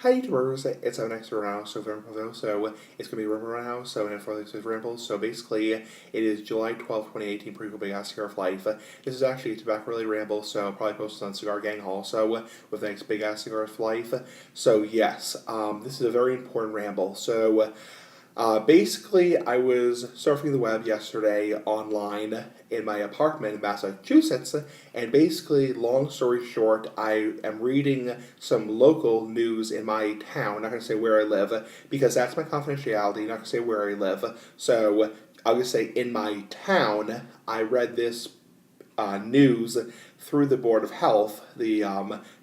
Hi YouTubers, it's our next round, so it's going to be Ramble now, so in for this is Ramble. So basically, it is July 12th, 2018, pretty cool big ass cigar of life. This is actually a tobacco related ramble, so I'll probably post this on Cigar Gang also with the next big ass cigar of life. So yes, this is a very important ramble. So basically, I was surfing the web yesterday online in my apartment in Massachusetts, and basically, long story short, I am reading some local news in my town. I'm not going to say where I live because that's my confidentiality. I'm not going to say where I live. So I'll just say in my town, I read this news through the Board of Health, the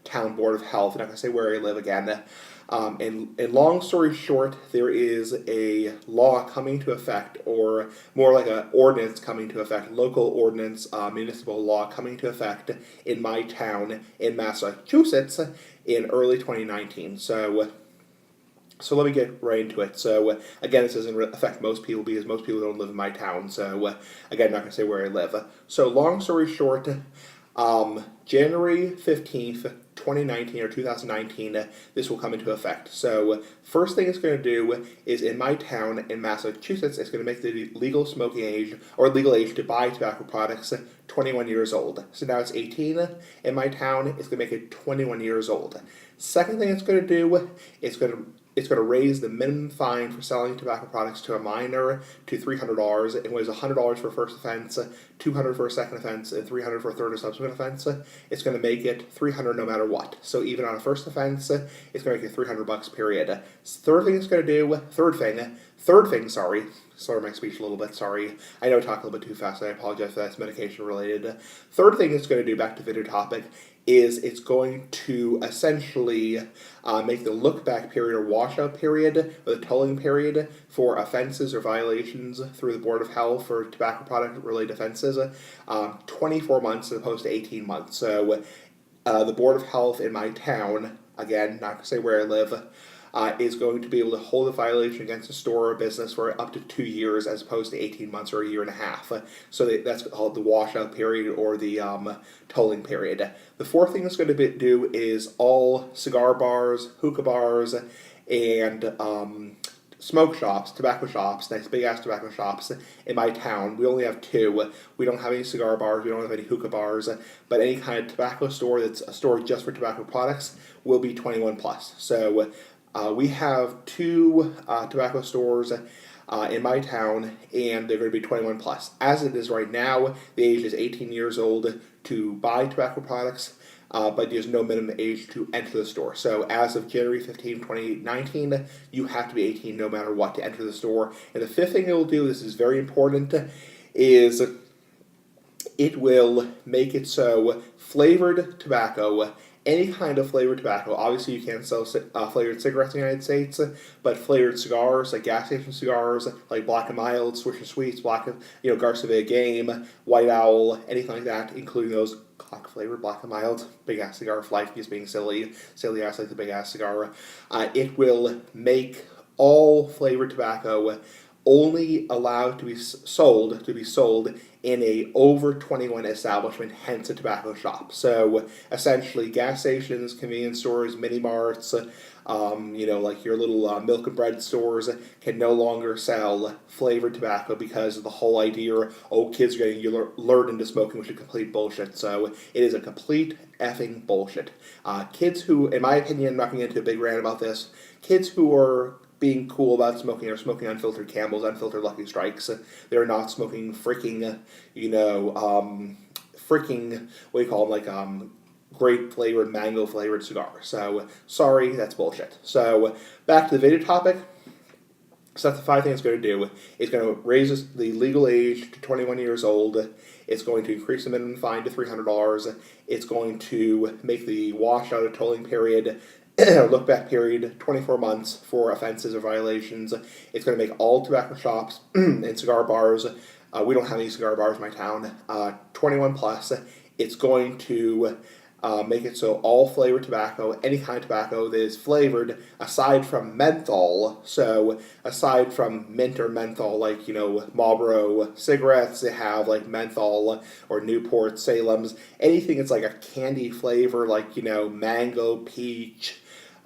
town Board of Health. I'm not going to say where I live again. And long story short, there is a law coming to effect, or more like an ordinance coming to effect, local ordinance, municipal law coming to effect in my town in Massachusetts in early 2019. So let me get right into it. So again, this doesn't affect most people because most people don't live in my town. So again, I'm not going to say where I live. So long story short, January 15th, 2019 or 2019, this will come into effect. So first thing it's going to do is in my town in Massachusetts, it's going to make the legal smoking age or legal age to buy tobacco products 21 years old. So now it's 18 in my town. It's going to make it 21 years old. Second thing it's going to do, it's going to raise the minimum fine for selling tobacco products to a minor to $300. It was $100 for first offense, $200 for a second offense, and $300 for a third or subsequent offense. It's going to make it $300 no matter what. So even on a first offense, it's going to make it $300 period. Third thing it's going to do, sorry, slur my speech a little bit, sorry. I know I talk a little bit too fast, and I apologize for that, it's medication related. Third thing it's going to do, back to video topic, is it's going to essentially make the look back period or washout period or the tolling period for offenses or violations through the Board of Health for tobacco product related offenses 24 months as opposed to 18 months. So the Board of Health in my town, again, not to say where I live, is going to be able to hold a violation against a store or business for up to 2 years as opposed to 18 months or a year and a half. So that's called the washout period or the tolling period. The fourth thing it's going to do is all cigar bars, hookah bars, and smoke shops, tobacco shops, nice big ass tobacco shops in my town. We only have two. We don't have any cigar bars, we don't have any hookah bars, but any kind of tobacco store that's a store just for tobacco products will be 21 plus. So we have two tobacco stores in my town, and they're going to be 21 plus. As it is right now, the age is 18 years old to buy tobacco products, but there's no minimum age to enter the store. So as of January 15, 2019, you have to be 18 no matter what to enter the store. And the fifth thing it will do, this is very important, is it will make it so flavored tobacco, any kind of flavored tobacco. Obviously, you can't sell flavored cigarettes in the United States, but flavored cigars, like gas station cigars, like Black and Mild, Swisher Sweets, Garcia Game, White Owl, anything like that, including those clock flavored Black and Mild, big ass cigar of life, just being silly ass like the big ass cigar. It will make all flavored tobacco only allowed to be sold in a over 21 establishment, hence a tobacco shop. So essentially, gas stations, convenience stores, mini marts, like your little milk and bread stores can no longer sell flavored tobacco because of the whole idea, kids are getting lured into smoking, which is complete bullshit. So it is a complete effing bullshit. Kids who, in my opinion, I'm not going to get into a big rant about this, kids who are being cool about smoking or smoking unfiltered Camels, unfiltered Lucky Strikes. They're not smoking freaking, what do you call them, grape flavored, mango flavored cigars. So, sorry, that's bullshit. So, back to the video topic. So that's the five things it's going to do. It's going to raise the legal age to 21 years old. It's going to increase the minimum fine to $300. It's going to make the washout or tolling period look back period 24 months for offenses or violations. It's going to make all tobacco shops and cigar bars, we don't have any cigar bars in my town, 21 plus. It's going to make it so all flavored tobacco, any kind of tobacco that is flavored, aside from menthol, so aside from mint or menthol, like, Marlboro cigarettes, they have like menthol or Newport, Salem's, anything that's like a candy flavor, like, mango, peach,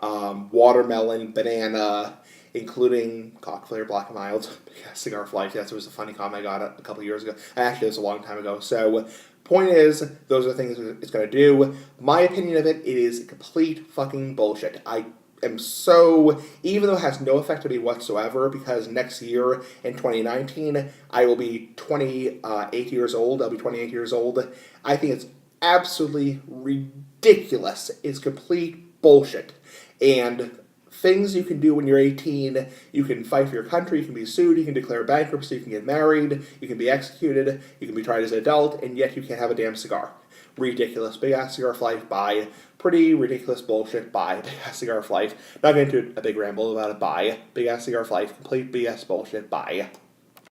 watermelon, banana, including cock flavored black and mild. Yeah, cigar for life. That was a funny comment I got a couple years ago. Actually, it was a long time ago. So, point is, those are the things it's going to do. My opinion of it, it is complete fucking bullshit. I am so, even though it has no effect on me whatsoever, because next year in 2019, I will be 28 years old. I'll be 28 years old. I think it's absolutely ridiculous. It's complete bullshit. And things you can do when you're 18, you can fight for your country, you can be sued, you can declare bankruptcy, you can get married, you can be executed, you can be tried as an adult, and yet you can't have a damn cigar. Ridiculous. Big ass cigar for life, bye. Pretty ridiculous bullshit, bye. Big ass cigar for life. Not going into a big ramble about it, bye. Big ass cigar for life, complete BS bullshit, bye.